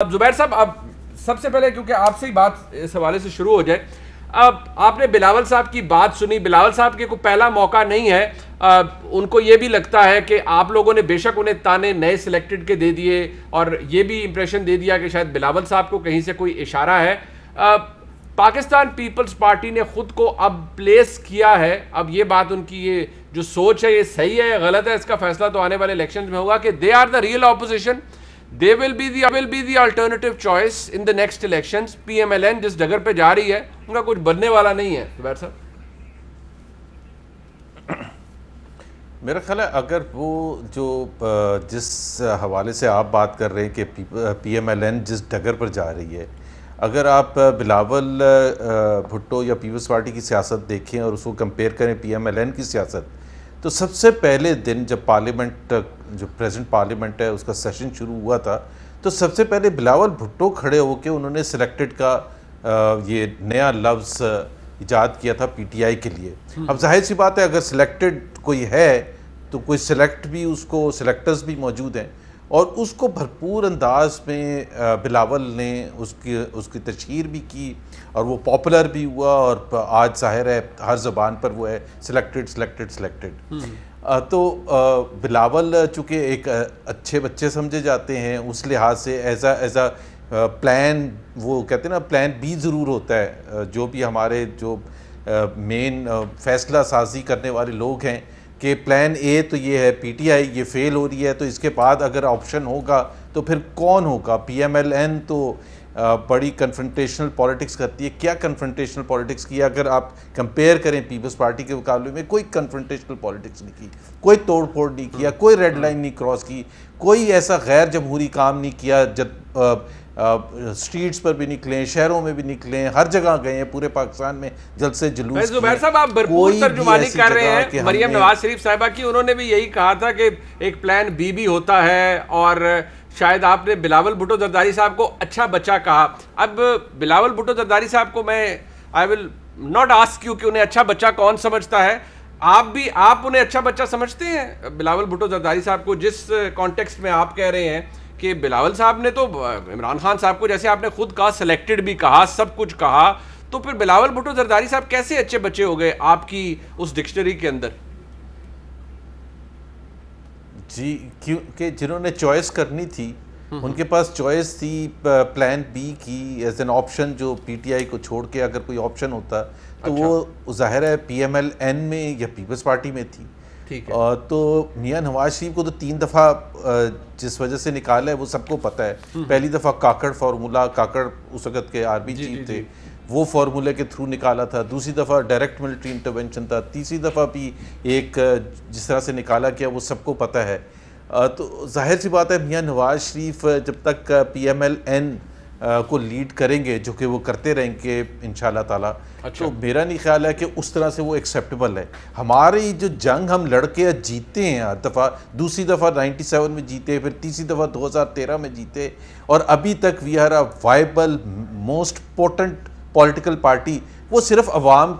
अब जुबैर साहब, अब सबसे पहले क्योंकि आपसे ही बात इस हवाले से शुरू हो जाए, अब आपने बिलावल साहब की बात सुनी। बिलावल साहब के को पहला मौका नहीं है, उनको ये भी लगता है कि आप लोगों ने बेशक उन्हें ताने नए सिलेक्टेड के दे दिए और ये भी इंप्रेशन दे दिया कि शायद बिलावल साहब को कहीं से कोई इशारा है। पाकिस्तान पीपल्स पार्टी ने खुद को अब प्लेस किया है। अब ये बात उनकी, ये जो सोच है, ये सही है या गलत है, इसका फैसला तो आने वाले इलेक्शन में होगा कि they are the real opposition, they will be the alternative choice in the next elections। PMLN जिस जगह पे जा रही है उनका कुछ बनने वाला नहीं है। जुबैर साहब, मेरा ख्याल है अगर वो जो जिस हवाले से आप बात कर रहे हैं कि PMLN जिस डगर पर जा रही है, अगर आप बिलावल भुट्टो या पीपल्स पार्टी की सियासत देखें और उसको कंपेयर करें PMLN की सियासत, तो सबसे पहले दिन जब पार्लियामेंट, जो प्रेजेंट पार्लियामेंट है, उसका सेशन शुरू हुआ था, तो सबसे पहले बिलावल भुट्टो खड़े होकर उन्होंने सिलेक्टेड का ये नया लफ्ज़ ईजाद किया था PTI के लिए। अब जाहिर सी बात है, अगर सिलेक्टेड कोई है तो कोई सिलेक्ट भी, उसको सिलेक्टर्स भी मौजूद हैं और उसको भरपूर अंदाज में बिलावल ने उसकी तशहीर भी की और वो पॉपुलर भी हुआ और आज जाहिर है हर ज़बान पर वो है सिलेक्टेड सिलेक्टेड सिलेक्टेड। तो बिलावल चूँकि एक अच्छे बच्चे समझे जाते हैं, उस लिहाज से एज अ प्लान, वो कहते हैं ना प्लान B ज़रूर होता है। जो भी हमारे जो मेन फैसला साजी करने वाले लोग हैं कि प्लान A तो ये है PTI, ये फेल हो रही है, तो इसके बाद अगर ऑप्शन होगा तो फिर कौन होगा। PMLN तो बड़ी कन्फ्रंटेशनल पॉलिटिक्स करती है। क्या कन्फ्रंटेशनल पॉलिटिक्स की? अगर आप कंपेयर करें पीपल्स पार्टी के मुकाबले में, कोई कन्फ्रंटेशनल पॉलिटिक्स नहीं की, कोई तोड़ फोड़ नहीं किया, कोई रेड लाइन नहीं क्रॉस की, कोई ऐसा गैर जमहूरी काम नहीं किया। जब स्ट्रीट्स पर भी निकले, शहरों में भी निकले, हर जगह गए हैं, पूरे पाकिस्तान में जलसे जुलूस। जुबैर साहब, आप भरपूर तर्जुमानी कर रहे हैं मरियम नवाज शरीफ साहिबा की। उन्होंने भी यही कहा था कि एक प्लान B भी होता है और शायद आपने बिलावल भुट्टो जरदारी साहब को अच्छा बच्चा कहा। अब बिलावल भुट्टो जरदारी साहब को मैं, I will not ask you कि उन्हें अच्छा बच्चा कौन समझता है। आप उन्हें अच्छा बच्चा समझते हैं बिलावल भुट्टो जरदारी साहब को, जिस कॉन्टेक्स्ट में आप कह रहे हैं कि बिलावल साहब ने तो इमरान खान साहब को, जैसे आपने खुद कहा, सिलेक्टेड भी कहा, सब कुछ कहा, तो फिर बिलावल भुट्टो जरदारी साहब कैसे अच्छे बच्चे हो गए आपकी उस डिक्शनरी के अंदर? जी, क्योंकि जिन्होंने चॉइस करनी थी उनके पास चॉइस थी प्लान B की एज एन ऑप्शन, जो PTI को छोड़ के अगर कोई ऑप्शन होता तो वो जाहिर है PMLN में या पीपल्स पार्टी में थी। ठीक है। तो मियां नवाज शरीफ को तो 3 दफ़ा जिस वजह से निकाला है वो सबको पता है। पहली दफ़ा काकड़ फार्मूला, काकड़ उस वक्त के आर्मी चीफ थे, वो फार्मूले के थ्रू निकाला था। दूसरी दफ़ा डायरेक्ट मिलिट्री इंटरवेंशन था। तीसरी दफ़ा भी एक जिस तरह से निकाला गया वो सबको पता है। तो जाहिर सी बात है मियां नवाज शरीफ जब तक PMLN को लीड करेंगे, जो कि वो करते रहेंगे इंशाल्लाह ताला, तो मेरा नहीं ख्याल है कि उस तरह से वो एक्सेप्टेबल है। हमारी जो जंग हम लड़के जीते हैं हर दफ़ा, दूसरी दफ़ा 97 में जीते, फिर तीसरी दफ़ा 2013 में जीते, और अभी तक we are a viable most potent political party. वो सिर्फ अवाम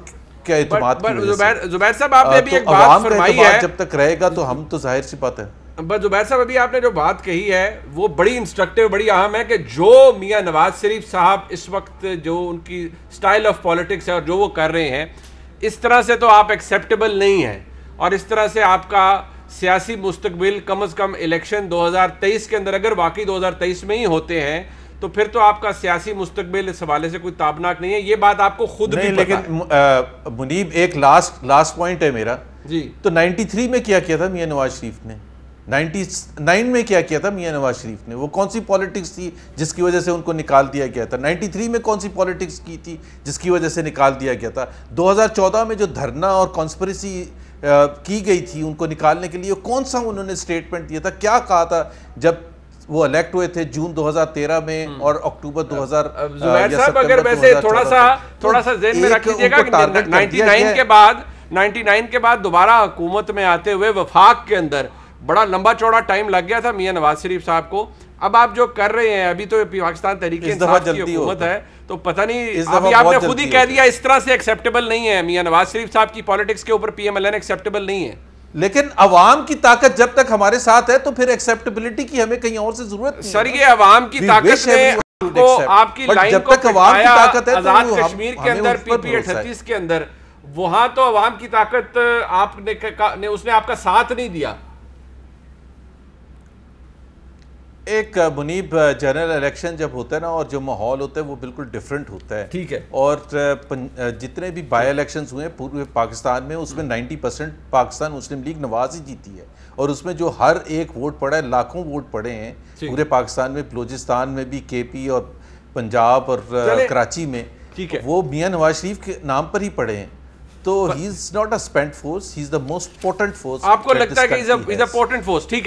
के एतमाद की वजह से। जुबैर साहब, आपने भी एक बात फरमाई है, जब तक रहेगा तो हम तो जाहिर सी बात है। बस जुबैर साहब, अभी आपने जो बात कही है वो बड़ी इंस्ट्रक्टिव, बड़ी अहम है कि जो मियां नवाज शरीफ साहब इस वक्त, जो उनकी स्टाइल ऑफ पॉलिटिक्स है और जो वो कर रहे हैं, इस तरह से तो आप एक्सेप्टेबल नहीं हैं। और इस तरह से आपका सियासी मुस्तकबिल कम अज़ कम इलेक्शन 2023 के अंदर, अगर वाकई 2023 में ही होते हैं, तो फिर तो आपका सियासी मुस्तकबिल इस हवाले से कोई ताबनाक नहीं है। ये बात आपको खुद भी पता है। लेकिन मुनीब, एक लास्ट पॉइंट है मेरा जी। तो 93 में क्या किया था मियां नवाज शरीफ ने? 99 में क्या किया था मियां नवाज शरीफ ने? वो कौन सी पॉलिटिक्स थी जिसकी वजह से उनको निकाल दिया गया था? 93 में कौन सी पॉलिटिक्स की थी जिसकी वजह से निकाल दिया गया था? 2014 में जो धरना और कॉन्स्पिरेसी की गई थी उनको निकालने के लिए, कौन सा उन्होंने स्टेटमेंट दिया था? क्या कहा था जब वो इलेक्ट हुए थे जून 2013 में और अक्टूबर 2000? जुबैर साहब, अगर वैसे थोड़ा सा ज़हन में रख लीजिएगा कि 99 के बाद दोबारा हुकूमत में आते हुए वफाक के अंदर बड़ा लंबा चौड़ा टाइम लग गया था मियां नवाज शरीफ साहब को। अब आप जो कर रहे हैं, अभी तो पाकिस्तान तहरीक-ए-इंसाफ की हुकूमत है, तो पता नहीं, अभी आपने खुद ही कह दिया इस तरह से एक्सेप्टेबल नहीं है मियां नवाज शरीफ साहब की पॉलिटिक्स के ऊपर PMLN एक्सेप्टेबल नहीं है। लेकिन अवाम की ताकत जब तक हमारे साथ है तो फिर एक्सेप्टेबिलिटी की हमें कहीं और से जरूरत नहीं। सर ये अवाम की ताकत ने आपको आपकी लाइन को बिठाया आजाद कश्मीर के अंदर PP-38 के अंदर, वहां तो अवाम की ताकत आपने उसने आपका साथ नहीं दिया। एक मुनीब जनरल इलेक्शन जब होता है ना और जो माहौल होता है वो बिल्कुल डिफरेंट होता है। ठीक है। और जितने भी बाई इलेक्शंस हुए पूरे पाकिस्तान में उसमें 90% पाकिस्तान मुस्लिम लीग नवाज ही जीती है, और उसमें जो हर एक वोट पड़ा है, लाखों वोट पड़े हैं पूरे पाकिस्तान में, बलूचिस्तान में भी, KP और पंजाब और कराची में, ठीक है, वो मियां नवाज शरीफ के नाम पर ही पड़े हैं। तो he is not a spent force, he is the most potent force. आपको लगता है कि इज अ पोटेंट फोर्स? ठीक है।